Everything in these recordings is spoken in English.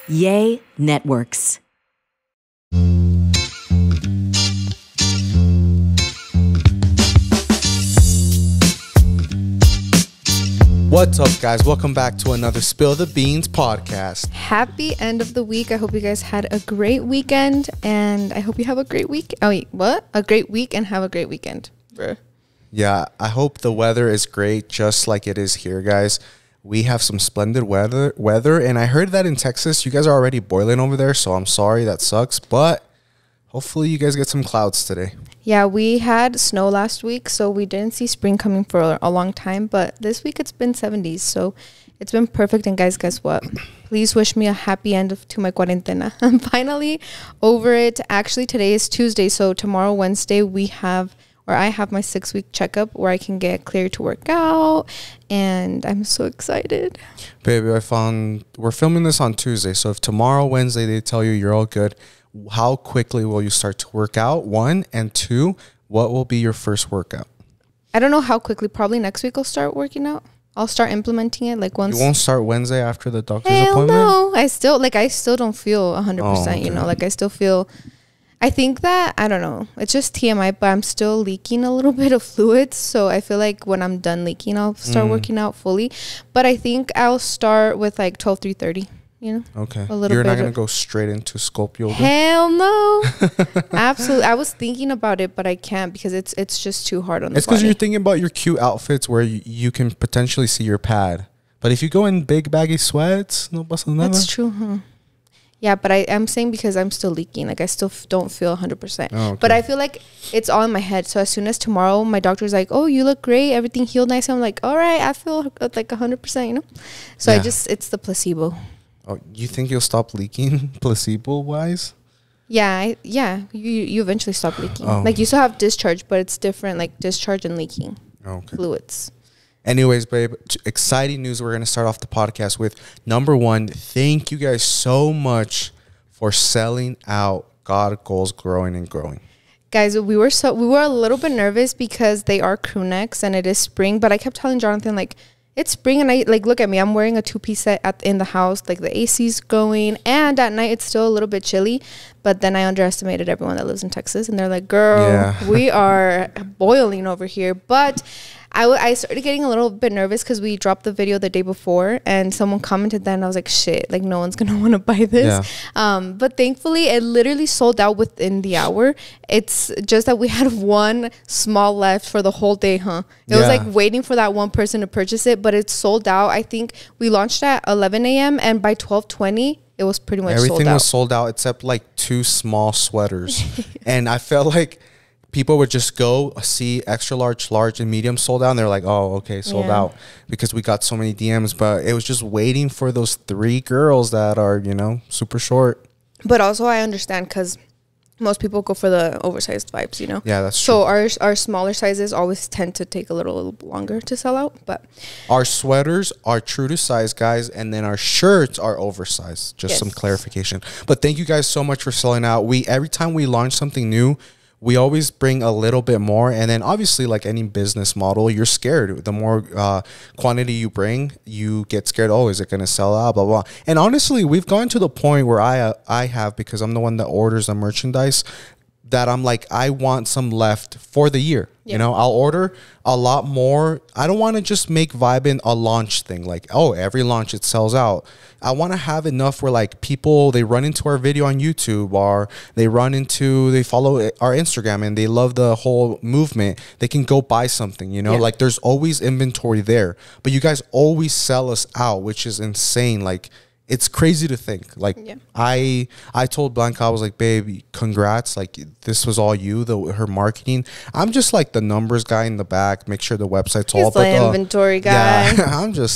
Yay Networks. What's up, guys? Welcome back to another Spill the Beans podcast. Happy end of the week. I hope you guys had a great weekend, and I hope you have a great week. Oh, wait, what? A great week and have a great weekend. Bruh. Yeah, I hope the weather is great, just like it is here, guys. We have some splendid weather, and I heard that in Texas, you guys are already boiling over there, so I'm sorry, that sucks, but hopefully you guys get some clouds today. Yeah, we had snow last week, so we didn't see spring coming for a long time, but this week it's been 70s, so it's been perfect. And guys, guess what? Please wish me a happy end to my cuarentena. I'm finally over it. Actually, today is Tuesday, so tomorrow, Wednesday, I have my 6-week checkup where I can get cleared to work out, and I'm so excited. Baby, we're filming this on Tuesday, so if tomorrow, Wednesday, they tell you you're all good, how quickly will you start to work out? 1, and 2, what will be your first workout? I don't know how quickly. Probably next week I'll start working out. I'll start implementing it like once. You won't start Wednesday after the doctor's Hell appointment? no. I still don't feel 100%, okay. you know, like I still feel, I think that, I don't know, it's just TMI, but I'm still leaking a little bit of fluids. So I feel like when I'm done leaking, I'll start working out fully. But I think I'll start with like 12, 3:30. You know, okay. A little You're bit not gonna go straight into sculpt yoga? Hell no. Absolutely. I was thinking about it, but I can't because it's just too hard on the It's because body. you're thinking about your cute outfits where you can potentially see your pad. But if you go in big baggy sweats, no pasa nada. That's true, huh? Yeah, but I'm saying because I'm still leaking. Like I still don't feel 100%. Oh, okay. But I feel like it's all in my head. So as soon as tomorrow, my doctor's like, "Oh, you look great. Everything healed nice." I'm like, "All right, I feel like 100%." You know. So Yeah. it's the placebo. Oh, you think you'll stop leaking placebo wise? Yeah, you eventually stop leaking. Oh. Like you still have discharge, but it's different, like discharge and leaking fluids. Anyways, babe, exciting news we're going to start off the podcast with. Number 1, thank you guys so much for selling out God Goals Growing and Growing. Guys, we were a little bit nervous because they are crew necks and it is spring, but I kept telling Jonathan, like, it's spring and I like, look at me, I'm wearing a 2-piece set in the house, like the AC's going, and at night it's still a little bit chilly. But then I underestimated everyone that lives in Texas, and they're like, girl, we are boiling over here. But I started getting a little bit nervous because we dropped the video the day before and someone commented that, and I was like, shit, like no one's gonna want to buy this. Yeah. But thankfully it literally sold out within the hour. It's just that we had one small left for the whole day, huh? It was like waiting for that one person to purchase it, but it's sold out. I think we launched at 11 a.m. and by 12:20 it was pretty much sold out. Everything was sold out except like 2 small sweaters. And I felt like people would just go see extra large, and medium sold out, and they're like, oh, okay, sold out, because we got so many DMs. But it was just waiting for those 3 girls that are, you know, super short. But also I understand because most people go for the oversized vibes, you know. Yeah, that's true. So our smaller sizes always tend to take a little longer to sell out. But our sweaters are true to size, guys, and then our shirts are oversized. Just some clarification. But thank you guys so much for selling out. Every time we launch something new, we always bring a little bit more. And then obviously, like any business model, you're scared. The more quantity you bring, you get scared. Oh, is it going to sell out? Blah, blah. And honestly, we've gone to the point where I have, because I'm the one that orders the merchandise, that I'm like, I want some left for the year. You know, I'll order a lot more. I don't want to just make Vibin a launch thing. Like, oh, every launch it sells out. I want to have enough where like people, they run into our video on YouTube, or they follow our Instagram and they love the whole movement. They can go buy something, you know, like there's always inventory there, but you guys always sell us out, which is insane. Like, it's crazy to think. Like, I told Blanca, I was like, babe, congrats. Like, this was all you, her marketing. I'm just like the numbers guy in the back, make sure the website's all. He's the inventory guy. Yeah,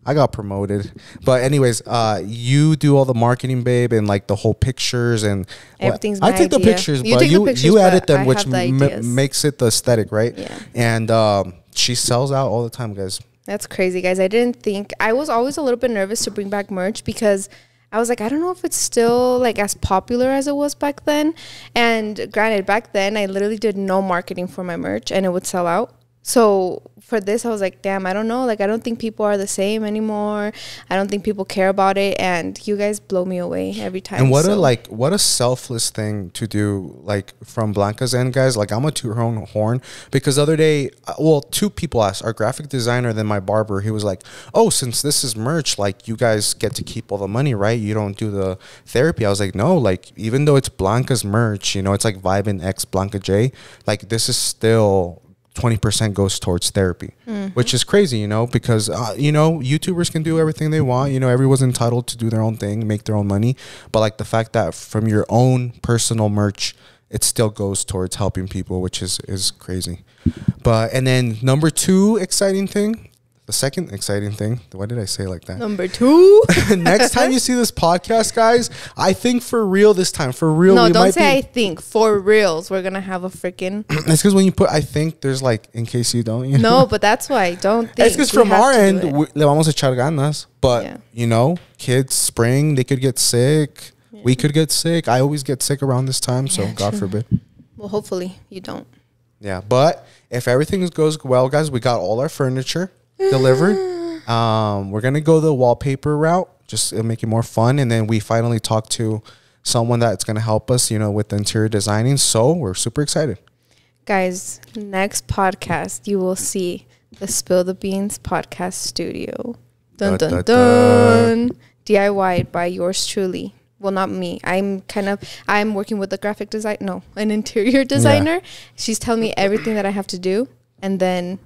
I got promoted. But anyways, you do all the marketing, babe, and like the whole pictures and everything's I take the pictures, but you edit them, which makes it the aesthetic, right? Yeah. And she sells out all the time, guys. That's crazy, guys. I was always a little bit nervous to bring back merch because I was like, I don't know if it's still like as popular as it was back then. And granted, back then I literally did no marketing for my merch and it would sell out. So for this, I was like, damn, I don't know. Like, I don't think people are the same anymore. I don't think people care about it. And you guys blow me away every time. And what a selfless thing to do, like, from Blanca's end, guys. Like, I'm a toot her own horn, because the other day, well, two people asked, our graphic designer, then my barber. He was like, oh, since this is merch, like, you guys get to keep all the money, right? You don't do the therapy. I was like, no, like, even though it's Blanca's merch, you know, it's like Vibe and X Blanca J, like, this is still 20% goes towards therapy, which is crazy, you know, because, you know, YouTubers can do everything they want. You know, everyone's entitled to do their own thing, make their own money. But like the fact that from your own personal merch, it still goes towards helping people, which is crazy. But, and then number two exciting thing, the second exciting thing, why did I say it like that? Number two. Next time you see this podcast, guys, I think for real this time, for real. No, don't say I think. For reals, we're going to have a freaking. It's because when you put I think, there's like, in case you don't. You know? No, but that's why. Don't think. It's because from our end, le vamos a echar ganas. But, yeah. you know, kids, spring, they could get sick. Yeah. We could get sick. I always get sick around this time, so yeah, God forbid. Well, hopefully you don't. Yeah, but if everything goes well, guys, we got all our furniture delivered. We're gonna go the wallpaper route, just it'll make it more fun. And then we finally talked to someone that's gonna help us, you know, with the interior designing. So we're super excited, guys. Next podcast, you will see the Spill the Beans podcast studio. Dun dun dun. DIY by yours truly. Well, not me. I'm working with a graphic design. No, an interior designer. Yeah. She's telling me everything that I have to do, and then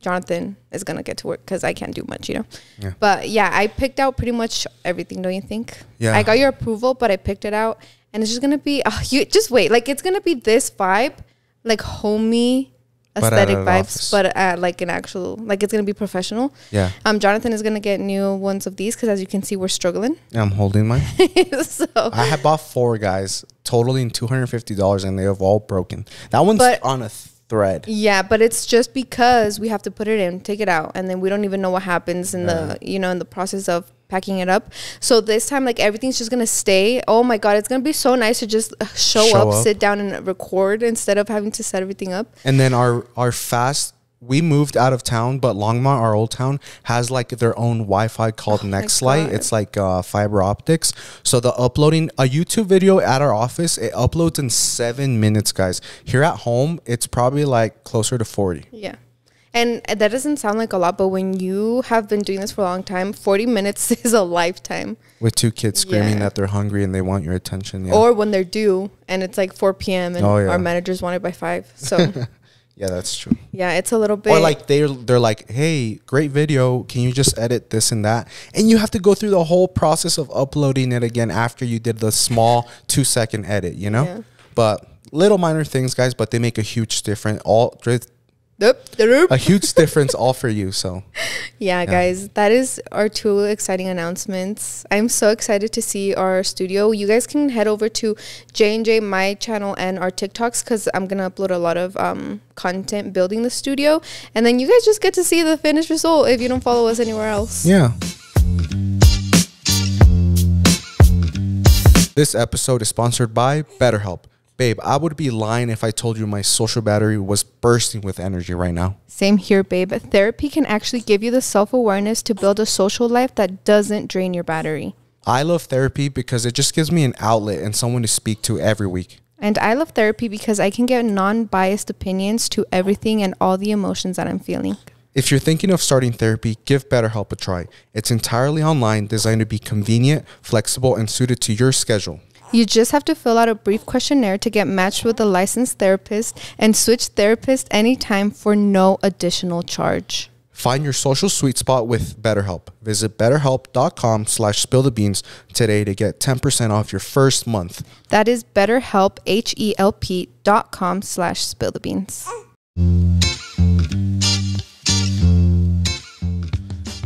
Jonathan is going to get to work because I can't do much, you know. Yeah. But yeah, I picked out pretty much everything, don't you think? Yeah. I got your approval, but I picked it out. And it's just going to be, you just wait. Like, it's going to be this vibe, like homey aesthetic vibes, but like an actual, like it's going to be professional. Yeah. Jonathan is going to get new ones of these because as you can see, we're struggling. Yeah, I'm holding mine. So I have bought 4, guys, totaling $250, and they have all broken. That one's on a thread. Yeah, but it's just because we have to put it in, take it out, and then we don't even know what happens in the, you know, in the process of packing it up. So this time, like, everything's just gonna stay. Oh my God, it's gonna be so nice to just show up, sit down and record instead of having to set everything up. And then our fast, we moved out of town, but Longmont, our old town, has like their own Wi-Fi called Nextlight. It's like fiber optics. So the uploading a YouTube video at our office, it uploads in 7 minutes, guys. Here at home, it's probably like closer to 40. Yeah. And that doesn't sound like a lot, but when you have been doing this for a long time, 40 minutes is a lifetime. With 2 kids screaming that they're hungry and they want your attention. Yeah. Or when they're due and it's like 4 p.m. and our managers want it by 5. So yeah, that's true. Yeah, it's a little bit. Or like they're like, hey, great video. Can you just edit this and that? And you have to go through the whole process of uploading it again after you did the small 2-second edit, you know? Yeah. But little minor things, guys, but they make a huge difference. A huge difference all for you. So yeah, guys, that is our 2 exciting announcements. I'm so excited to see our studio. You guys can head over to J&J, my channel, and our TikToks because I'm gonna upload a lot of content building the studio, and then you guys just get to see the finished result if you don't follow us anywhere else. Yeah. This episode is sponsored by BetterHelp. Babe, I would be lying if I told you my social battery was bursting with energy right now. Same here, babe. Therapy can actually give you the self-awareness to build a social life that doesn't drain your battery. I love therapy because it just gives me an outlet and someone to speak to every week. And I love therapy because I can get non-biased opinions to everything and all the emotions that I'm feeling. If you're thinking of starting therapy, give BetterHelp a try. It's entirely online, designed to be convenient, flexible, and suited to your schedule. You just have to fill out a brief questionnaire to get matched with a licensed therapist and switch therapists anytime for no additional charge. Find your social sweet spot with BetterHelp. Visit betterhelp.com/spillthebeans today to get 10% off your first month. That is BetterHelp, HELP.com/spillthebeans.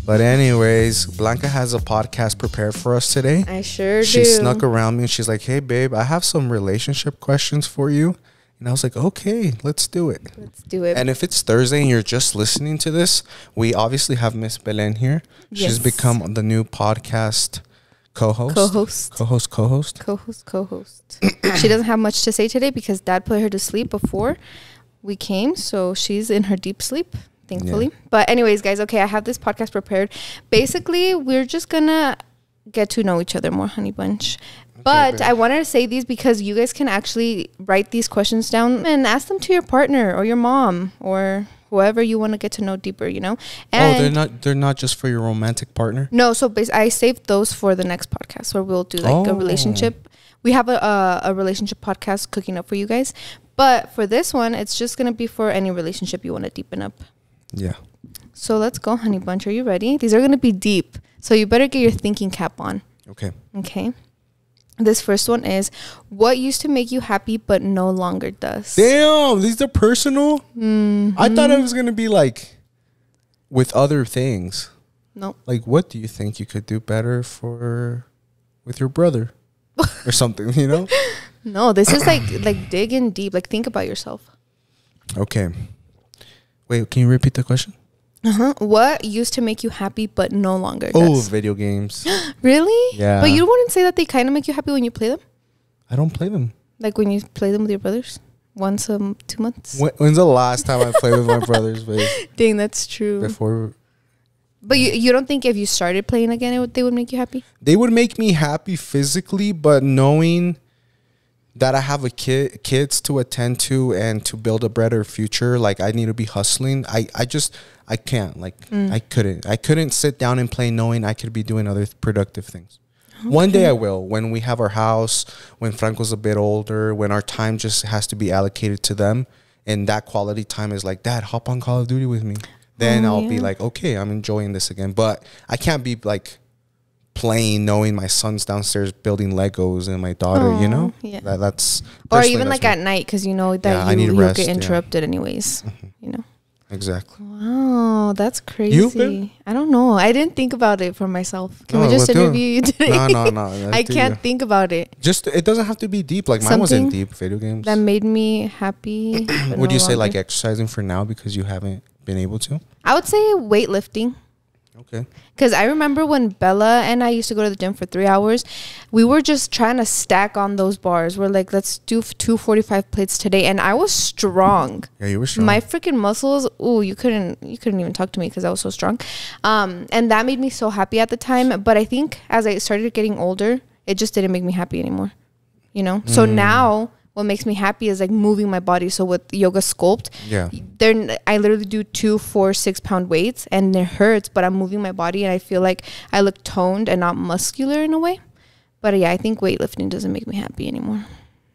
But anyways, Blanca has a podcast prepared for us today. I sure do. She snuck around me and she's like, hey, babe, I have some relationship questions for you. And I was like, okay, let's do it. Let's do it. And if it's Thursday and you're just listening to this, we obviously have Miss Belen here. Yes. She's become the new podcast co-host. Co-host. She doesn't have much to say today because Dad put her to sleep before we came, so she's in her deep sleep, thankfully. Yeah. But anyways, guys, okay, I have this podcast prepared. Basically, we're just gonna get to know each other more, honey bunch. But okay, I wanted to say these because you guys can actually write these questions down and ask them to your partner or your mom or whoever you want to get to know deeper, you know. And they're not just for your romantic partner. No, so I saved those for the next podcast where we'll do like a relationship. We have a relationship podcast cooking up for you guys, but for this one, it's just gonna be for any relationship you want to deepen up. Yeah. So let's go, honey bunch. Are you ready? These are gonna be deep, so you better get your thinking cap on. Okay. Okay. This first one is, what used to make you happy but no longer does? Damn, these are personal? Mm-hmm. I thought it was going to be like with other things. No. Like, what do you think you could do better with your brother or something, you know? No, this is like digging deep. Like, think about yourself. Okay. Wait, can you repeat the question? What used to make you happy but no longer does? Oh, video games. Really? Yeah. But you wouldn't say that they kind of make you happy when you play them? I don't play them. Like when you play them with your brothers? Once 2 months? When's the last time I played with my brothers, babe? Dang, that's true. Before. But you don't think if you started playing again, they would make you happy? They would make me happy physically, but knowing that I have kids to attend to and to build a better future, like I need to be hustling. I can't, like I couldn't sit down and play knowing I could be doing other productive things. Okay. One day I will, when we have our house, when Franco's a bit older, when our time just has to be allocated to them, and that quality time is like, Dad, hop on Call of Duty with me. Then I'll be like, okay, I'm enjoying this again. But I can't be like playing knowing my son's downstairs building Legos and my daughter, you know? Yeah. That's or even like at night, because you know that you'll get interrupted anyways, you know? Exactly. Wow, that's crazy. I don't know. I didn't think about it for myself. Can we just interview you today? No. I can't think about it. It doesn't have to be deep. Like mine wasn't deep. Video games that made me happy. Would you say like exercising for now because you haven't been able to? I would say weightlifting. Okay. Because I remember when Bella and I used to go to the gym for 3 hours, we were just trying to stack on those bars. We're like, let's do 245 plates today. And I was strong. Yeah, you were strong. My freaking muscles, you couldn't even talk to me because I was so strong. And that made me so happy at the time. But I think as I started getting older, it just didn't make me happy anymore. You know? So now what makes me happy is like moving my body. So with yoga sculpt, I literally do 2, 4, 6 pound weights and it hurts, but I'm moving my body and I feel like I look toned and not muscular in a way. But yeah, I think weightlifting doesn't make me happy anymore.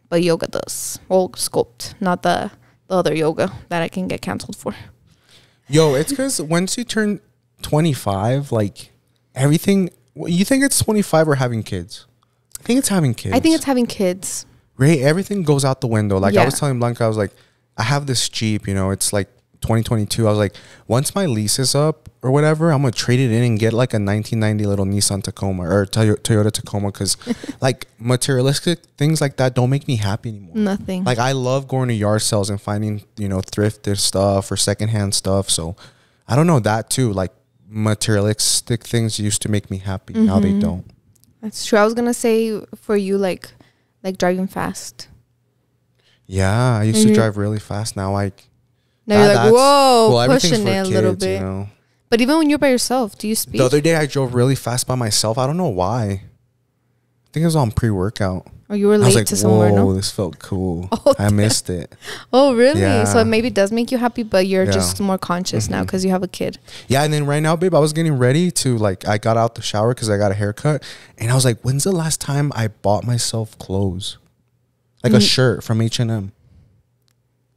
But yoga does. Well, sculpt, not the other yoga that I can get canceled for. Yo, it's because once you turn 25, like everything, you think it's 25 or having kids? I think it's having kids. I think it's having kids. Right, everything goes out the window. Like I was telling Blanca, I was like, I have this Jeep, you know, it's like 2022. I was like, once my lease is up or whatever, I'm gonna trade it in and get like a 1990 little Nissan Tacoma or Toyota Tacoma, because like materialistic things like that don't make me happy anymore. Nothing. Like I love going to yard sales and finding, you know, thrifted stuff or secondhand stuff. So I don't know, that too. Like materialistic things used to make me happy. Now they don't. That's true. I was gonna say for you, like driving fast. Yeah, I used to drive really fast. Now you're like, whoa, pushing it a little kids, bit. You know? But even when you're by yourself, do you speed? The other day I drove really fast by myself. I don't know why. I think it was on pre-workout. Or you were late to somewhere, no? This felt cool. I missed it. Oh, really? Yeah. So it maybe does make you happy, but you're just more conscious now because you have a kid. Yeah, and then right now, babe, I was getting ready to, like, I got out the shower because I got a haircut. And I was like, when's the last time I bought myself clothes? Like a shirt from H&M.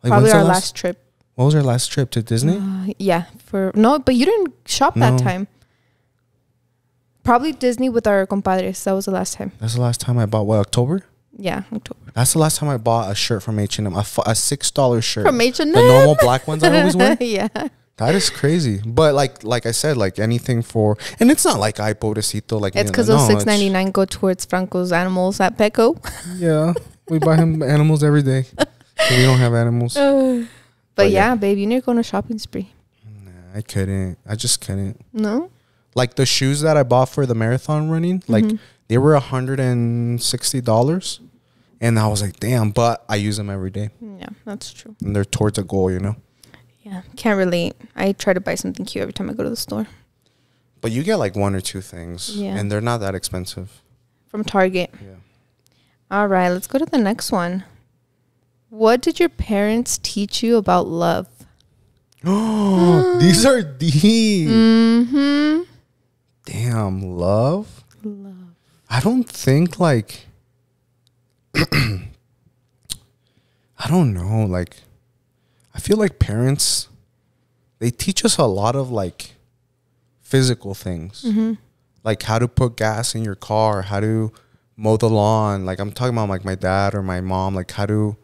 Like, probably our last trip. What was our last trip? To Disney? Yeah. No, but you didn't shop that time. Probably Disney with our compadres. That was the last time. That's the last time I bought, what, October? Yeah, October. That's the last time I bought a shirt from H&M. A $6 shirt. From H&M? The normal black ones I always wear? Yeah. That is crazy. But like I said, like anything for... And it's not like I pobrecito. Like, it's because those $6.99 go towards Franco's animals at Petco. Yeah. We buy him animals every day. We don't have animals. But yeah, babe, you need to go on a shopping spree. Nah, I couldn't. I just couldn't. No? Like the shoes that I bought for the marathon running, like they were $160. And I was like, damn, but I use them every day. Yeah, that's true. And they're towards a goal, you know? Yeah, can't relate. I try to buy something cute every time I go to the store. But you get like 1 or 2 things. Yeah. And they're not that expensive. From Target. Yeah. All right, let's go to the next one. What did your parents teach you about love? Oh, these are deep. Mm-hmm. Damn, love? Love. I don't think like... I don't know. Like, I feel like parents, they teach us a lot of like physical things. Mm-hmm. Like how to put gas in your car, how to mow the lawn. Like I'm talking about like my dad or my mom, like how to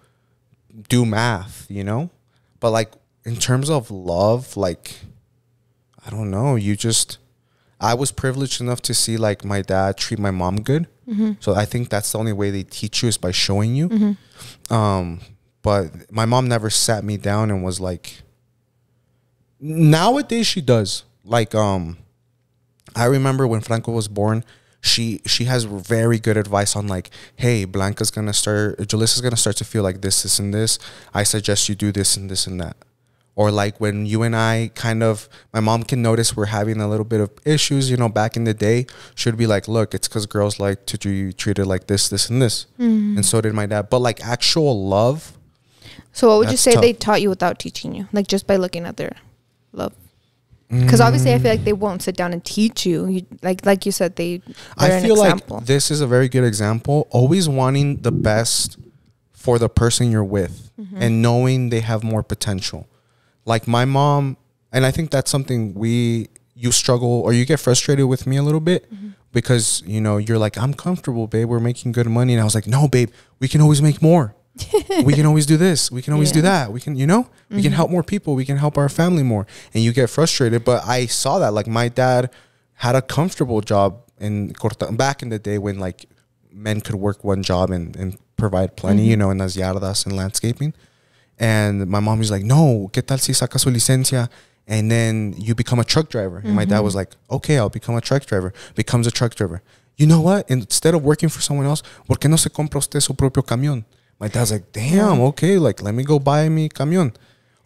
do math, you know? But like in terms of love, like, I don't know. I was privileged enough to see like my dad treat my mom good. Mm-hmm. So I think that's the only way they teach you is by showing you. Mm-hmm. But my mom never sat me down and was like, nowadays she does. Like, I remember when Franco was born, she has very good advice on like, hey, Julissa's gonna start to feel like this, and this. I suggest you do this and this and that. Or like when you and I my mom can notice we're having a little bit of issues, you know, back in the day, she'd be like, look, it's because girls like to be treated like this, this, and this. Mm-hmm. And so did my dad. But like actual love. So what would you say tough. they taught you without teaching you? Like just by looking at their love? Because obviously I feel like they won't sit down and teach you. Like you said, they're I feel an example. like this is a very good example. Always wanting the best for the person you're with and knowing they have more potential. Like my mom, and I think that's something you struggle or you get frustrated with me a little bit because, you know, you're like, I'm comfortable, babe. We're making good money. And I was like, no, babe, we can always make more. We can always do this. We can always do that. We can, you know, we can help more people. We can help our family more. And you get frustrated. But I saw that like my dad had a comfortable job back in the day when like men could work one job and provide plenty, you know, in las yardas and landscaping. And my mom was like, no, ¿qué tal si saca su licencia? And then you become a truck driver. And my dad was like, okay, I'll become a truck driver. Becomes a truck driver. You know what? Instead of working for someone else, ¿por qué no se compra usted su propio camión? My dad's like, damn, okay, like, let me go buy me camión.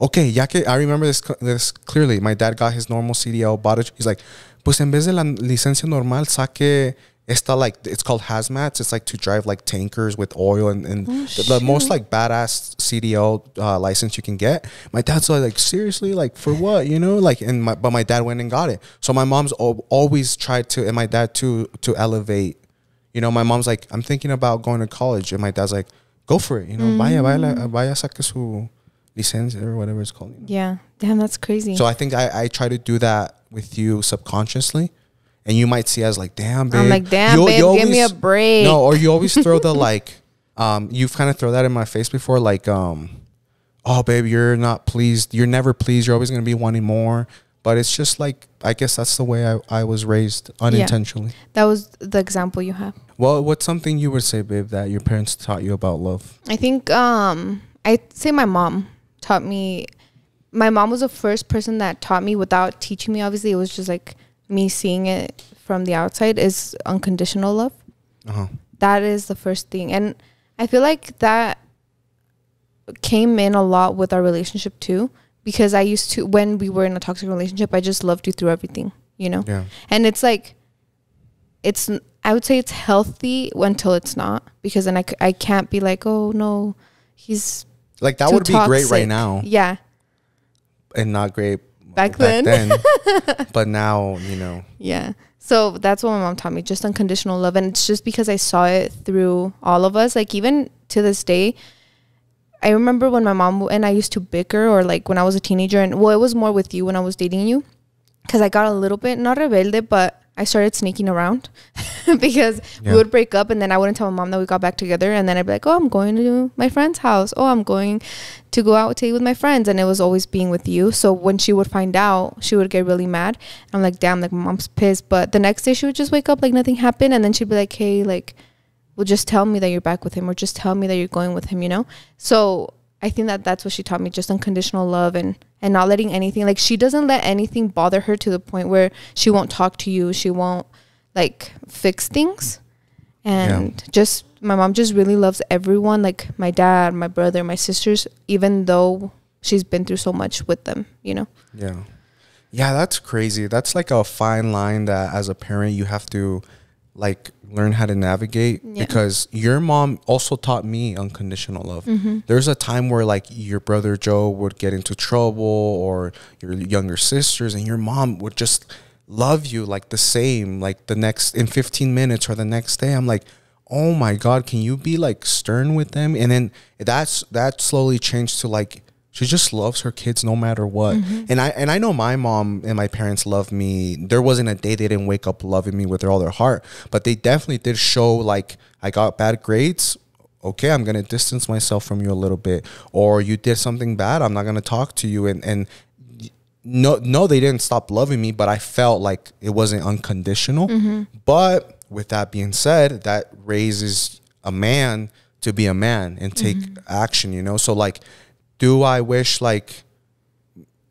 Okay, ya que, I remember this clearly. My dad got his normal CDL, bought it. He's like, pues en vez de la licencia normal, saque esta, like, it's called hazmats. It's like to drive like tankers with oil and the most like badass CDL license you can get. My dad's like, seriously, like for what, you know? Like, but my dad went and got it. So my mom's always tried to, and my dad to elevate. You know, my mom's like, I'm thinking about going to college, and my dad's like, go for it. You know, vaya saque su licencia or whatever it's called. You know? Yeah, damn, that's crazy. So I think I try to do that with you subconsciously. And you might see as like, damn, babe. I'm like, damn, babe, give me a break. No, or you always throw the like, you've kind of thrown that in my face before, like, oh, babe, you're not pleased. You're never pleased. You're always going to be wanting more. But it's just like, I guess that's the way I was raised unintentionally. Yeah, that was the example you have. Well, what's something you would say, babe, that your parents taught you about love? I think I'd say my mom taught me. My mom was the first person that taught me without teaching me. Obviously, it was just like me seeing it from the outside is unconditional love. That is the first thing. And I feel like that came in a lot with our relationship too, because I used to, when we were in a toxic relationship, I just loved you through everything, you know? Yeah. And it's like, I would say it's healthy until it's not, because then I can't be like, oh no, he's like, that too would be toxic. great right now. Yeah. And not great back then. But now, you know. Yeah. So that's what my mom taught me, just unconditional love. And it's just because I saw it through all of us. Like, even to this day, I remember when my mom and I used to bicker, or like when I was a teenager, and well, it was more with you when I was dating you, because I got a little bit, not rebelde, but I started sneaking around because we would break up, and then I wouldn't tell my mom that we got back together, and then I'd be like, oh, I'm going to my friend's house. Oh, I'm going to go out to eat with my friends. And it was always being with you. So when she would find out, she would get really mad. I'm like, damn, like my mom's pissed. But the next day she would just wake up like nothing happened, and then she'd be like, hey, like, well, just tell me that you're back with him, or just tell me that you're going with him, you know? So I think that that's what she taught me, just unconditional love, and not letting anything, like, she doesn't let anything bother her to the point where she won't talk to you. She won't like fix things. And just my mom just really loves everyone, like my dad, my brother, my sisters, even though she's been through so much with them, you know? Yeah. Yeah, that's crazy. That's like a fine line that as a parent you have to like learn how to navigate, because your mom also taught me unconditional love. There's a time where like your brother Joe would get into trouble, or your younger sisters, and your mom would just love you like the same, like the next in 15 minutes or the next day. I'm like, oh my God, can you be like stern with them? And then that slowly changed to like, she just loves her kids no matter what. And I know my mom and my parents love me. There wasn't a day they didn't wake up loving me with all their heart, but they definitely did show like, I got bad grades. Okay, I'm going to distance myself from you a little bit. Or you did something bad, I'm not going to talk to you. And no, they didn't stop loving me, but I felt like it wasn't unconditional. But with that being said, that raises a man to be a man and take action, you know? So like, do I wish like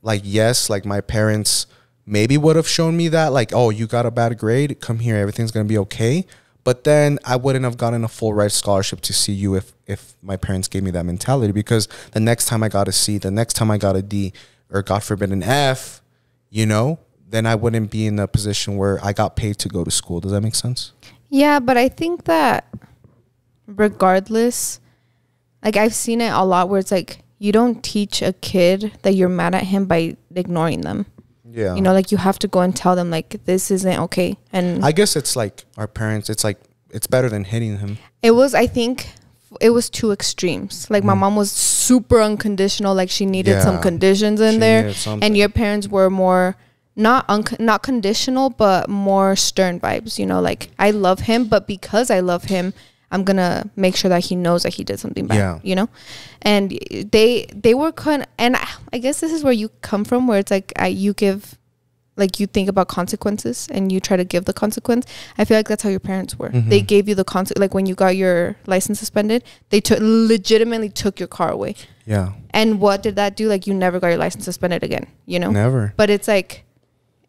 yes, like my parents maybe would have shown me that, like, oh, you got a bad grade, come here, everything's gonna be okay. But then I wouldn't have gotten a full ride scholarship to CU if my parents gave me that mentality, because the next time I got a C, the next time I got a D, or God forbid an F, you know, then I wouldn't be in a position where I got paid to go to school. Does that make sense? Yeah, but I think that regardless, like I've seen it a lot where it's like, you don't teach a kid that you're mad at him by ignoring them. Yeah. You know, like you have to go and tell them like, this isn't okay. And I guess it's like our parents, it's like, it's better than hitting him. I think it was two extremes. Like my mom was super unconditional. Like she needed some conditions in there. And your parents were more not conditional, but more stern vibes. You know, like I love him, but because I love him, I'm gonna make sure that he knows that he did something bad, you know? And they were and I guess this is where you come from, where it's like you give, like you think about consequences and you try to give the consequence. I feel like that's how your parents were. They gave you the consequence. Like when you got your license suspended, they legitimately took your car away. Yeah. And what did that do? Like you never got your license suspended again, you know? Never. But it's like,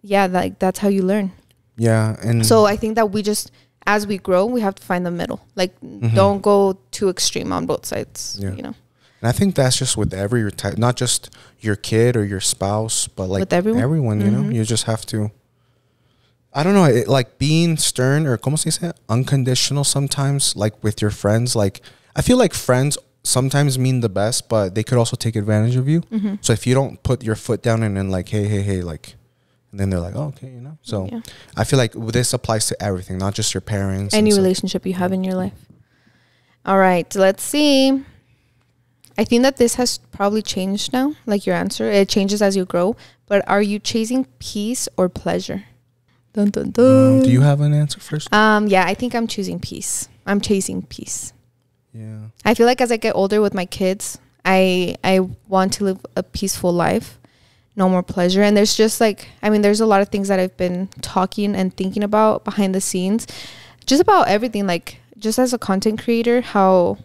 yeah, like that's how you learn. Yeah. And so I think that we just, as we grow, we have to find the middle. Like, don't go too extreme on both sides, you know? And I think that's just with every type, not just your kid or your spouse, but like with everyone, you know? You just have to, I don't know, like being stern, or como se dice, unconditional sometimes, like with your friends. Like, I feel like friends sometimes mean the best, but they could also take advantage of you. So if you don't put your foot down and then like, hey, like, and then they're like, oh, okay, you know? So I feel like this applies to everything, not just your parents. Any relationship you have in your life. All right, let's see. I think that this has probably changed now, like your answer. It changes as you grow. But are you chasing peace or pleasure? Dun, dun, dun. Do you have an answer first? Yeah, I think I'm choosing peace. I'm chasing peace. Yeah. I feel like as I get older with my kids, I want to live a peaceful life. No more pleasure. And there's just like, I mean, there's a lot of things that I've been talking and thinking about behind the scenes, just about everything. Like just as a content creator, how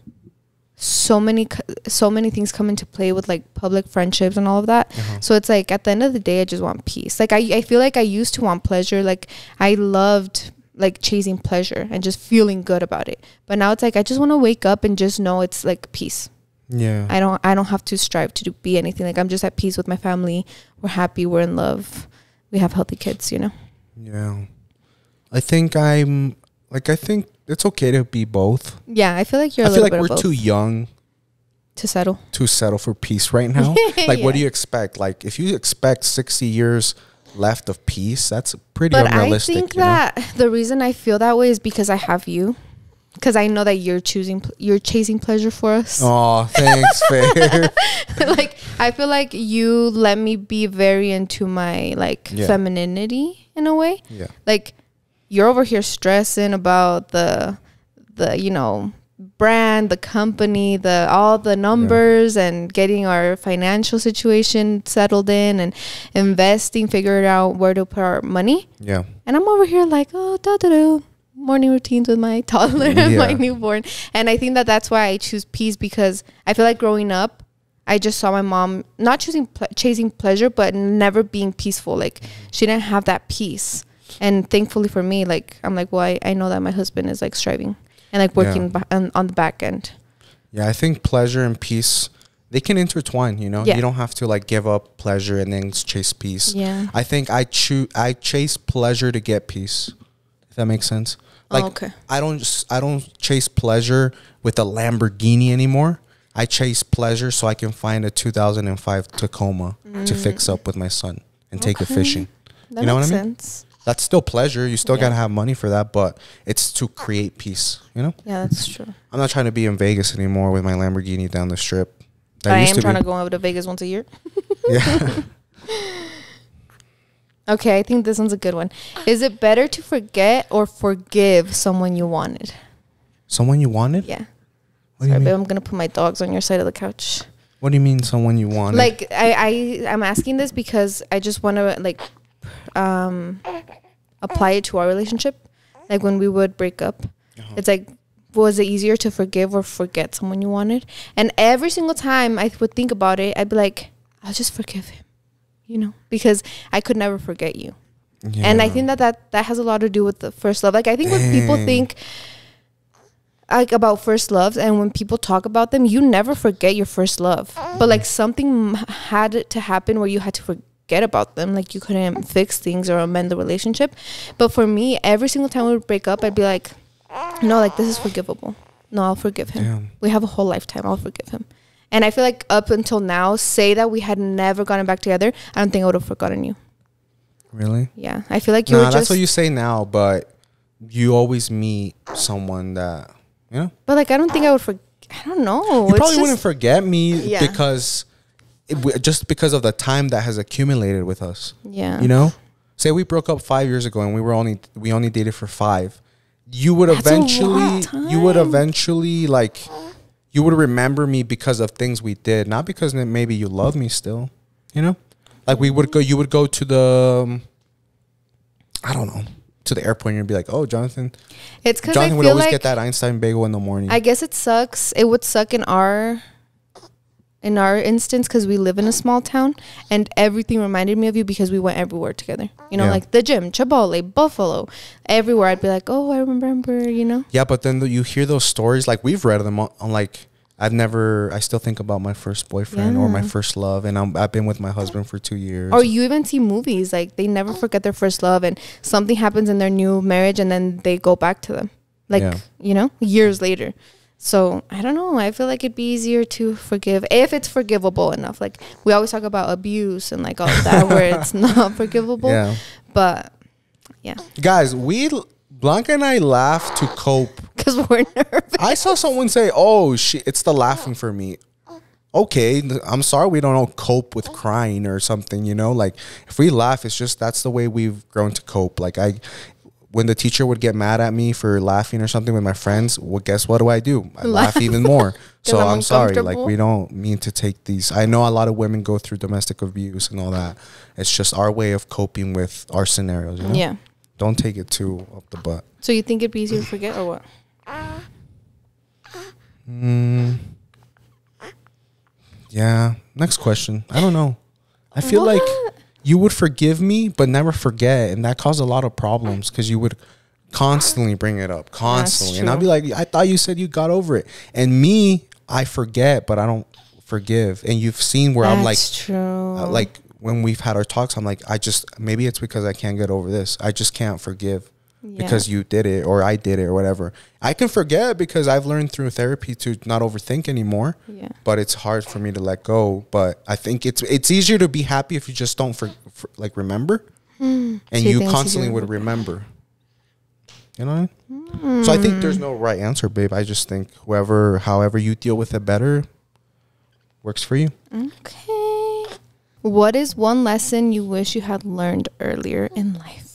so many things come into play with like public friendships and all of that. So it's like at the end of the day, I just want peace. Like I feel like I used to want pleasure. Like I loved like chasing pleasure and just feeling good about it. But now it's like, I just want to wake up and just know it's like peace. Yeah. I don't have to strive to be anything. Like I'm just at peace with my family. We're happy. We're in love. We have healthy kids, you know? Yeah. I think it's okay to be both. Yeah. I feel like I feel like we're too young to settle for peace right now. Like, what do you expect? Like if you expect 60 years left of peace, that's pretty unrealistic. I think that the reason I feel that way is because I have you. Because I know that you're chasing pleasure for us. Oh, thanks, Fair. Like, I feel like you let me be very into my, like, femininity in a way. Yeah. Like, you're over here stressing about the you know, brand, the company, all the numbers and getting our financial situation settled in and investing, figuring out where to put our money. Yeah. And I'm over here like, oh, da-da-da. Morning routines with my toddler and my newborn. And I think that that's why I choose peace, because I feel like growing up, I just saw my mom not chasing pleasure, but never being peaceful. Like she didn't have that peace. And thankfully for me, like I'm like, well, I know that my husband is like striving. and like working on the back end. Yeah, I think pleasure and peace, they can intertwine, you know? Yeah. You don't have to like give up pleasure and then chase peace. Yeah. I think I chase pleasure to get peace. If that makes sense. Like okay. I don't chase pleasure with a Lamborghini anymore. I chase pleasure so I can find a 2005 Tacoma to fix up with my son and take it fishing. That you know makes what I mean? sense. That's still pleasure. You still gotta have money for that, but it's to create peace, you know? Yeah, that's true. I'm not trying to be in Vegas anymore with my Lamborghini down the strip. I am trying to go over to Vegas once a year. Yeah. Okay, I think this one's a good one. Is it better to forget or forgive someone you wanted? Someone you wanted? Yeah. What Sorry, do you babe, mean? I'm gonna put my dogs on your side of the couch. What do you mean someone you wanted? Like I'm asking this because I just want to like apply it to our relationship. Like when we would break up, it's like, was it easier to forgive or forget someone you wanted? And every single time I would think about it, I'd be like, I'll just forgive him, you know, because I could never forget you. Yeah. And I think that has a lot to do with the first love. Like I think when people think like about first loves and when people talk about them, you never forget your first love. But like something had to happen where you had to forget about them. Like you couldn't fix things or amend the relationship. But for me, every single time we would break up, I'd be like, no, like this is forgivable. No, I'll forgive him. Damn. We have a whole lifetime. I'll forgive him. And I feel like up until now, say that we had never gotten back together, I don't think I would have forgotten you. Really? Yeah. I feel like you were just... that's what you say now, but you always meet someone that, you know? But like, I don't think I would forget. I don't know. You probably wouldn't forget me because... just because of the time that has accumulated with us. Yeah. You know? Say we broke up 5 years ago and we only dated for 5. You would eventually like you would remember me because of things we did, not because maybe you love me still, you know? Like you would go to the I don't know, to the airport and you'd be like, "Oh, Jonathan." It's cuz Jonathan I would feel always like get that Einstein bagel in the morning. I guess it sucks. It would suck in our instance because we live in a small town and everything reminded me of you because we went everywhere together, you know, like the gym, Chipotle, Buffalo, everywhere. I'd be like, oh, I remember, you know. Yeah, but then you hear those stories, like we've read them on like I still think about my first boyfriend or my first love, and I've been with my husband for 2 years. Or you even see movies like they never forget their first love and something happens in their new marriage and then they go back to them like you know, years later. So, I don't know. I feel like it'd be easier to forgive if it's forgivable enough. Like, we always talk about abuse and, like, all of that where it's not forgivable. Yeah. But, yeah. Guys, Blanca and I laugh to cope. Because we're nervous. I saw someone say, oh, it's the laughing for me. Okay, I'm sorry we don't cope with crying or something, you know? Like, if we laugh, it's just that's the way we've grown to cope. Like, when the teacher would get mad at me for laughing or something with my friends, well, guess what do? I laugh even more. So I'm sorry. Like, we don't mean to take these. I know a lot of women go through domestic abuse and all that. It's just our way of coping with our scenarios, you know? Yeah. Don't take it too up the butt. So you think it'd be easier to forget or what? Yeah. Next question. I don't know. I feel like you would forgive me, but never forget. And that caused a lot of problems because you would constantly bring it up. Constantly. And I'd be like, I thought you said you got over it. And me, I forget, but I don't forgive. And you've seen where I'm like, like when we've had our talks, I'm like, maybe it's because I can't get over this. I just can't forgive because you did it or I did it or whatever. I can forget because I've learned through therapy to not overthink anymore. Yeah. But it's hard for me to let go. But I think it's easier to be happy if you just don't remember, and so you constantly would remember. You know what I mean? So I think there's no right answer, babe. I just think however you deal with it better works for you. Okay. What is one lesson you wish you had learned earlier in life?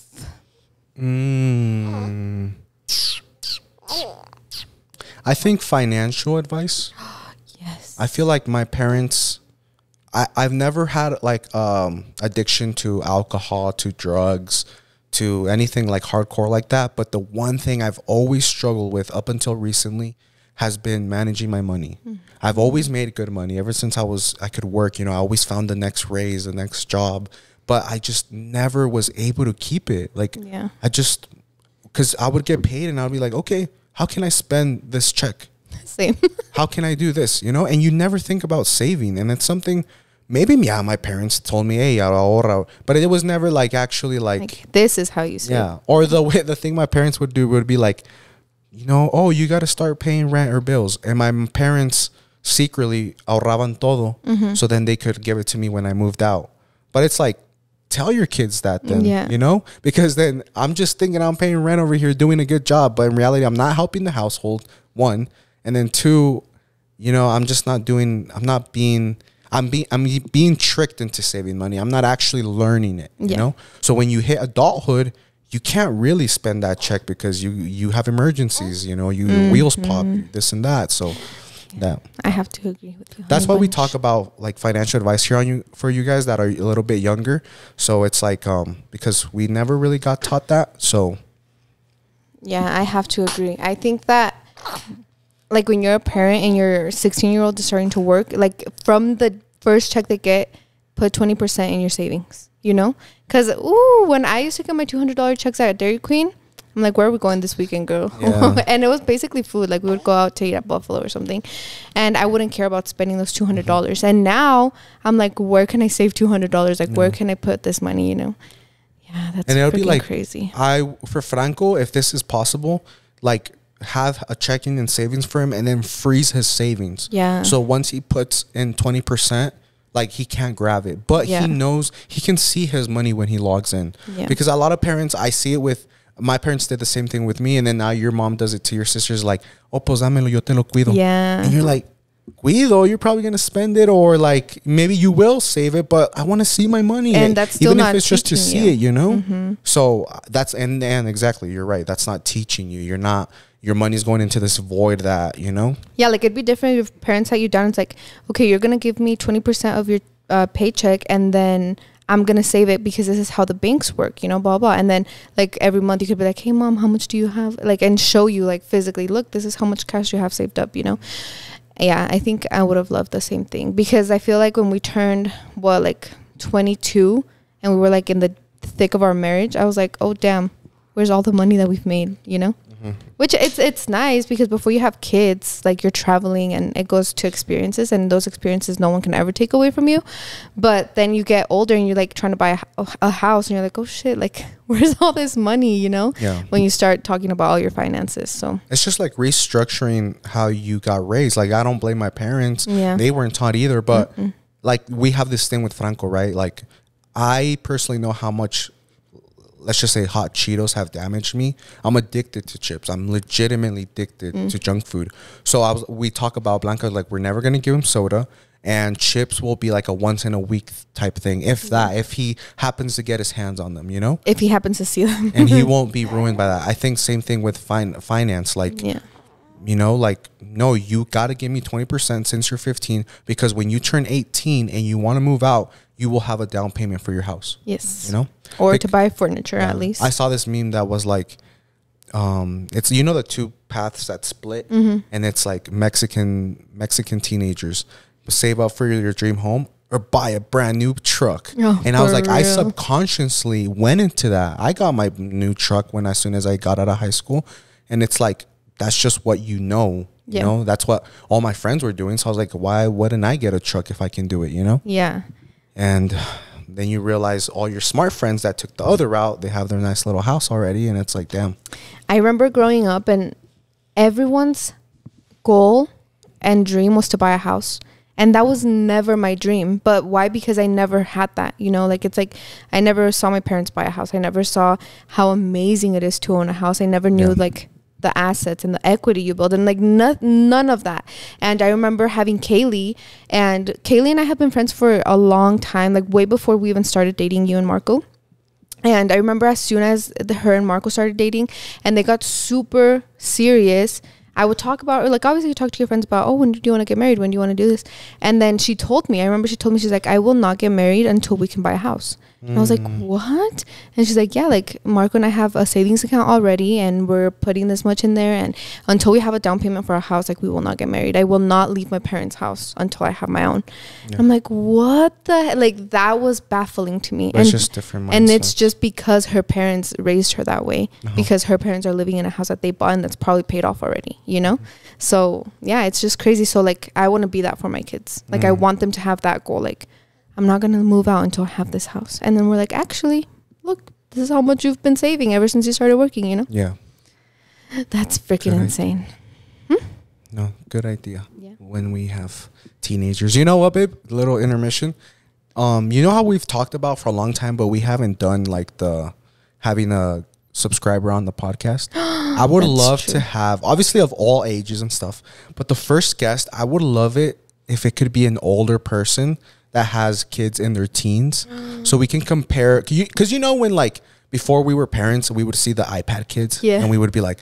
I think financial advice. Yes. I feel like my parents, I've never had like addiction to alcohol, to drugs, to anything like hardcore like that. But the one thing I've always struggled with up until recently has been managing my money. I've always made good money ever since I could work. You know, I always found the next raise, the next job. But I just never was able to keep it. Like, because I would get paid and I'd be like, okay, how can I spend this check? Same. How can I do this? You know, and you never think about saving. And it's something, maybe, yeah, my parents told me, hey, ahorra. But it was never like actually like this is how you save. Yeah. Or the thing my parents would do would be like, you know, oh, you got to start paying rent or bills. And my parents secretly ahorraban todo. So then they could give it to me when I moved out. But it's like, tell your kids that then, you know, because then I'm just thinking I'm paying rent over here doing a good job. But in reality, I'm not helping the household, one. And then two, you know, I'm being tricked into saving money. I'm not actually learning it, you know? So when you hit adulthood, you can't really spend that check because you have emergencies, you know, your wheels pop, this and that. So that I have to agree with you. That's why we talk about like financial advice here on you for you guys that are a little bit younger. So it's like because we never really got taught that. So yeah, I have to agree. I think that like when you're a parent and your 16-year-old is starting to work, like from the first check they get, put 20% in your savings, you know? Because, when I used to get my $200 checks at Dairy Queen, I'm like, where are we going this weekend, girl? Yeah. And it was basically food. Like we would go out to eat at Buffalo or something. And I wouldn't care about spending those $200. And now I'm like, where can I save $200? Like, where can I put this money, you know? Yeah, that's and it'll be like crazy. For Franco, if this is possible, like, have a checking and savings for him and then freeze his savings. Yeah. So once he puts in 20%, like he can't grab it. But he knows he can see his money when he logs in. Yeah. Because a lot of parents, I see it with my parents did the same thing with me, and then now your mom does it to your sisters like, oh, pues dámelo, yo te lo cuido. Yeah. And you're like, cuido, you're probably gonna spend it, or like maybe you will save it, but I want to see my money. And that's still even not if it's just to see it, you know? So that's and exactly, you're right. That's not teaching you. You're not. Your money's going into this void that, you know? Yeah, like it'd be different if parents sat you down. It's like, okay, you're going to give me 20% of your paycheck and then I'm going to save it because this is how the banks work, you know, blah, blah. And then like every month you could be like, hey, mom, how much do you have? Like, and show you like physically, look, this is how much cash you have saved up, you know? Yeah, I think I would have loved the same thing because I feel like when we turned, like 22 and we were like in the thick of our marriage, I was like, oh, damn, where's all the money that we've made, you know? Which it's nice because before you have kids, like you're traveling and it goes to experiences, and those experiences no one can ever take away from you. But then you get older and you're like trying to buy a house and you're like, oh shit, like where's all this money, you know? Yeah. When you start talking about all your finances. So it's just like restructuring how you got raised. Like I don't blame my parents. Yeah. They weren't taught either. But like we have this thing with Franco, right? Like I personally know how much, let's just say, hot Cheetos have damaged me. I'm addicted to chips. I'm legitimately addicted to junk food. So we talk about Blanca, like we're never going to give him soda, and chips will be like a once in a week type thing. If he happens to get his hands on them, you know? If he happens to see them. And he won't be ruined by that. I think same thing with finance. Like, you know, like, no, you got to give me 20% since you're 15, because when you turn 18 and you want to move out, you will have a down payment for your house. Yes. You know? Or like, to buy furniture at least. I saw this meme that was like, it's, you know, the two paths that split, and it's like Mexican teenagers save up for your dream home or buy a brand new truck. Oh, and I was like, real? I subconsciously went into that. I got my new truck as soon as I got out of high school. And it's like, that's just what you know. You know, that's what all my friends were doing. So I was like, why wouldn't I get a truck if I can do it, you know? Yeah. And then you realize all your smart friends that took the other route, they have their nice little house already. And it's like, damn. I remember growing up and everyone's goal and dream was to buy a house. And that was never my dream. But why? Because I never had that, you know, like it's like I never saw my parents buy a house. I never saw how amazing it is to own a house. I never knew like the assets and the equity you build, and like none of that. And I remember having Kaylee and I have been friends for a long time, like way before we even started dating you and Marco. And I remember as soon as her and Marco started dating and they got super serious, I would talk about, or like obviously you talk to your friends about, oh, when do you want to get married? When do you want to do this? And then she told me, she's like, I will not get married until we can buy a house. And I was like, what? And she's like, yeah, like Marco and I have a savings account already, and we're putting this much in there, and until we have a down payment for our house, like we will not get married. I will not leave my parents' house until I have my own. Yeah. I'm like, what the heck? Like, that was baffling to me. But it's just different mindset. And it's just because her parents raised her that way, because her parents are living in a house that they bought and that's probably paid off already, you know? So yeah, it's just crazy. So like, I want to be that for my kids. Like I want them to have that goal. Like, I'm not going to move out until I have this house. And then we're like, actually, look, this is how much you've been saving ever since you started working, you know? Yeah. That's freaking insane. No, good idea. Yeah. When we have teenagers. You know what, babe? Little intermission. You know how we've talked about for a long time, but we haven't done like the having a subscriber on the podcast. I would love to have, obviously of all ages and stuff, but the first guest, I would love it if it could be an older person that has kids in their teens, so we can compare. Because you know, when like before we were parents, we would see the iPad kids, and we would be like,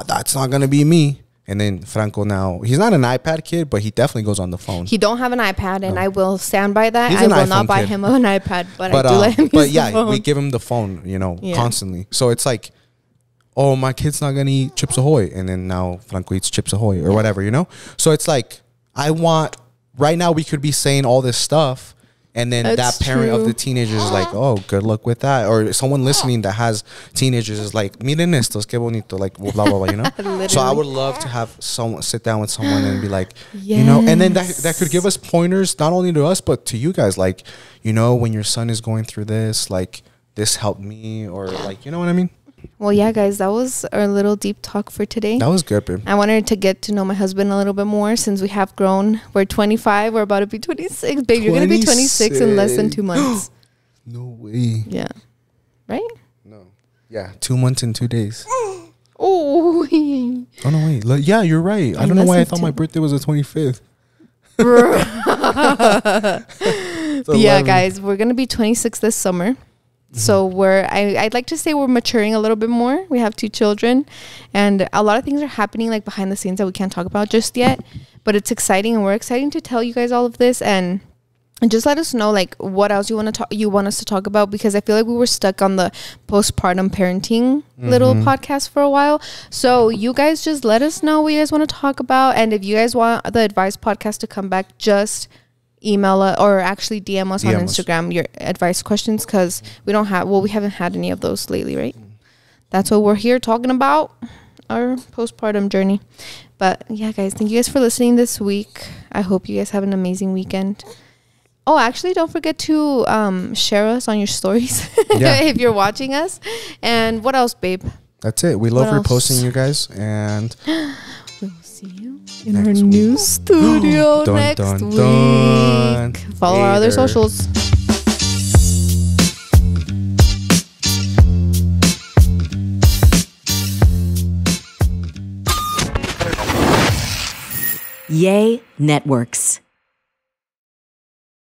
that's not gonna be me. And then Franco now, he's not an iPad kid, but he definitely goes on the phone. He don't have an iPad, and I will stand by that. I will not buy him an iPad, but I do let him use the phone. We give him the phone, you know, constantly. So it's like, oh, my kid's not gonna eat Chips Ahoy, and then now Franco eats Chips Ahoy or whatever, you know. So it's like, I want. Right now, we could be saying all this stuff, and then that parent of the teenagers is like, oh, good luck with that. Or someone listening that has teenagers is like, miren estos, qué bonito, like, blah, blah, blah, you know? So I would love to have someone sit down with someone and be like, you know, and then that could give us pointers, not only to us, but to you guys. Like, you know, when your son is going through this, like, this helped me, or like, you know what I mean? Well, yeah, guys, that was our little deep talk for today. That was good, babe. I wanted to get to know my husband a little bit more since we have grown. We're 25. We're about to be 26. Babe, you're going to be 26 in less than 2 months. No way. Yeah. Right? No. Yeah, 2 months and 2 days. Oh. Oh, no, wait. Yeah, you're right. I don't know why I thought my birthday was the 25th. Yeah, guys, we're going to be 26 this summer. So I'd like to say we're maturing a little bit more. We have 2 children, and a lot of things are happening like behind the scenes that we can't talk about just yet, but it's exciting, and we're excited to tell you guys all of this, and just let us know like what else you want us to talk about, because I feel like we were stuck on the postpartum parenting little podcast for a while. So you guys just let us know what you guys want to talk about, and if you guys want the advice podcast to come back, just email us, or actually DM us on Instagram your advice questions, because we haven't had any of those lately, right? That's what we're here talking about, our postpartum journey. But yeah, guys, thank you guys for listening this week. I hope you guys have an amazing weekend. Oh, actually, don't forget to share us on your stories if you're watching us. And what else, babe? That's it. We love reposting you guys, and we'll see you in our new studio next week. Follow our other socials. Yay Networks.